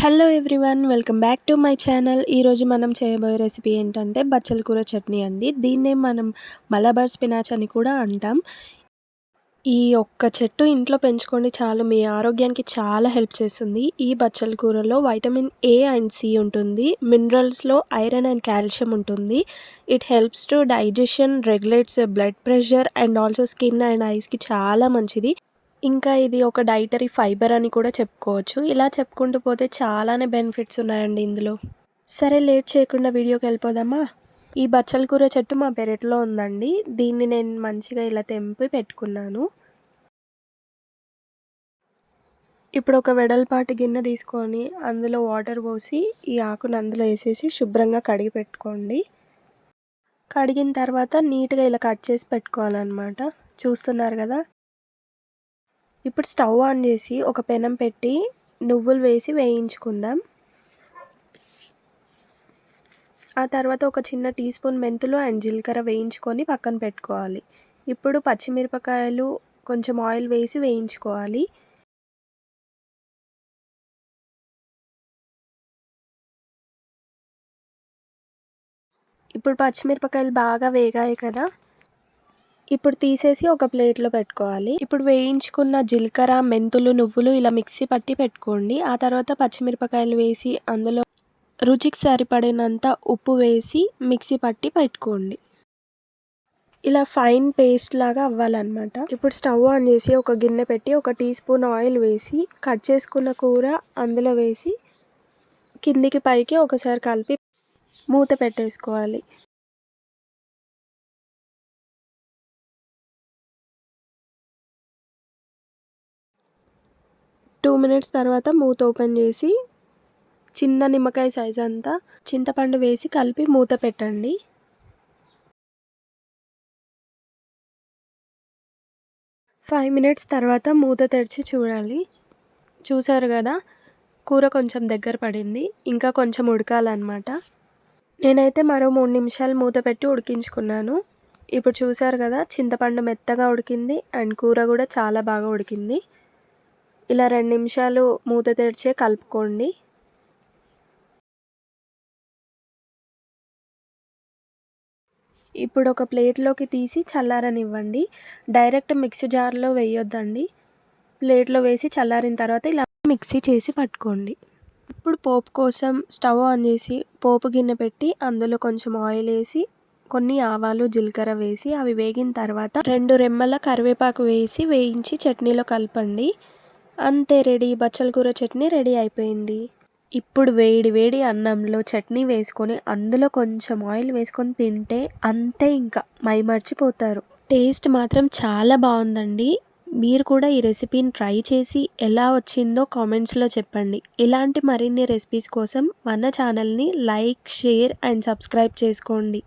Hello everyone, welcome back to my channel. ఈరోజు మనం చేయబోయే రెసిపీ ఏంటంటే బచ్చల కూర చట్నీ అండి. దీన్నే మనం మలబార్ స్పినాచ్ అని కూడా అంటాం. ఈ ఒక్క చెట్టు ఇంట్లో పెంచుకోండి చాలు, మీ ఆరోగ్యానికి చాలా హెల్ప్ చేస్తుంది. ఈ బచ్చల కూరలో వైటమిన్ ఏ అండ్ సి ఉంటుంది. మినరల్స్లో ఐరన్ అండ్ కాల్షియం ఉంటుంది. It helps to digestion, regulates blood pressure and also skin and ఐస్కి చాలా మంచిది. ఇంకా ఇది ఒక డైటరీ ఫైబర్ అని కూడా చెప్పుకోవచ్చు. ఇలా చెప్పుకుంటూ పోతే చాలానే బెనిఫిట్స్ ఉన్నాయండి ఇందులో. సరే, లేట్ చేయకుండా వీడియోకి వెళ్ళిపోదామా. ఈ బచ్చల కూర చెట్టు మా పెరట్లో ఉందండి. దీన్ని నేను మంచిగా ఇలా తెంపి పెట్టుకున్నాను. ఇప్పుడు ఒక వెడల్పాటి గిన్నె తీసుకొని అందులో వాటర్ పోసి ఈ ఆకును అందులో వేసేసి శుభ్రంగా కడిగి పెట్టుకోండి. కడిగిన తర్వాత నీట్గా ఇలా కట్ చేసి పెట్టుకోవాలన్నమాట. చూస్తున్నారు కదా. ఇప్పుడు స్టవ్ ఆన్ చేసి ఒక పెనం పెట్టి నువ్వులు వేసి వేయించుకుందాం. ఆ తర్వాత ఒక చిన్న టీ స్పూన్ మెంతులు అండ్ జీలకర్ర వేయించుకొని పక్కన పెట్టుకోవాలి. ఇప్పుడు పచ్చిమిరపకాయలు, కొంచెం ఆయిల్ వేసి వేయించుకోవాలి. ఇప్పుడు పచ్చిమిరపకాయలు బాగా వేగాయి కదా. ఇప్పుడు తీసేసి ఒక ప్లేట్లో పెట్టుకోవాలి. ఇప్పుడు వేయించుకున్న జీలకర్ర, మెంతులు, నువ్వులు ఇలా మిక్సీ పట్టి పెట్టుకోండి. ఆ తర్వాత పచ్చిమిరపకాయలు వేసి అందులో రుచికి సరిపడినంత ఉప్పు వేసి మిక్సీ పట్టి పెట్టుకోండి. ఇలా ఫైన్ పేస్ట్ లాగా అవ్వాలన్నమాట. ఇప్పుడు స్టవ్ ఆన్ చేసి ఒక గిన్నె పెట్టి ఒక టీ స్పూన్ ఆయిల్ వేసి కట్ చేసుకున్న కూర అందులో వేసి కిందికి పైకి ఒకసారి కలిపి మూత పెట్టేసుకోవాలి. 2 minutes తర్వాత మూత ఓపెన్ చేసి చిన్న నిమ్మకాయ సైజ్ అంతా చింతపండు వేసి కలిపి మూత పెట్టండి. 5 minutes తర్వాత మూత తెరిచి చూడాలి. చూసారు కదా, కూర కొంచెం దగ్గర పడింది. ఇంకా కొంచెం ఉడకాలన్నమాట. నేనైతే మరో 3 నిమిషాలు మూత పెట్టి ఉడికించుకున్నాను. ఇప్పుడు చూసారు కదా, చింతపండు మెత్తగా ఉడికింది అండ్ కూర కూడా చాలా బాగా ఉడికింది. ఇలా 2 నిమిషాలు మూత తెరిచే కలుపుకోండి. ఇప్పుడు ఒక ప్లేట్లోకి తీసి చల్లారనివ్వండి. డైరెక్ట్ మిక్సీ జార్లో వేయొద్దండి. ప్లేట్లో వేసి చల్లారిన తర్వాత ఇలా మిక్సీ చేసి పట్టుకోండి. ఇప్పుడు పోపు కోసం స్టవ్ ఆన్ చేసి పోపు గిన్నె పెట్టి అందులో కొంచెం ఆయిల్ వేసి కొన్ని ఆవాలు, జీలకర్ర వేసి అవి వేగిన తర్వాత 2 రెమ్మల కరివేపాకు వేసి వేయించి చట్నీలో కలపండి. అంతే, రెడీ. బచ్చల కూర చట్నీ రెడీ అయిపోయింది. ఇప్పుడు వేడి వేడి అన్నంలో చట్నీ వేసుకొని అందులో కొంచెం ఆయిల్ వేసుకొని తింటే అంతే, ఇంకా మైమర్చిపోతారు. టేస్ట్ మాత్రం చాలా బాగుందండి. మీరు కూడా ఈ రెసిపీని ట్రై చేసి ఎలా వచ్చిందో కామెంట్స్లో చెప్పండి. ఇలాంటి మరిన్ని రెసిపీస్ కోసం మన ఛానల్ని లైక్, షేర్ అండ్ సబ్స్క్రైబ్ చేసుకోండి.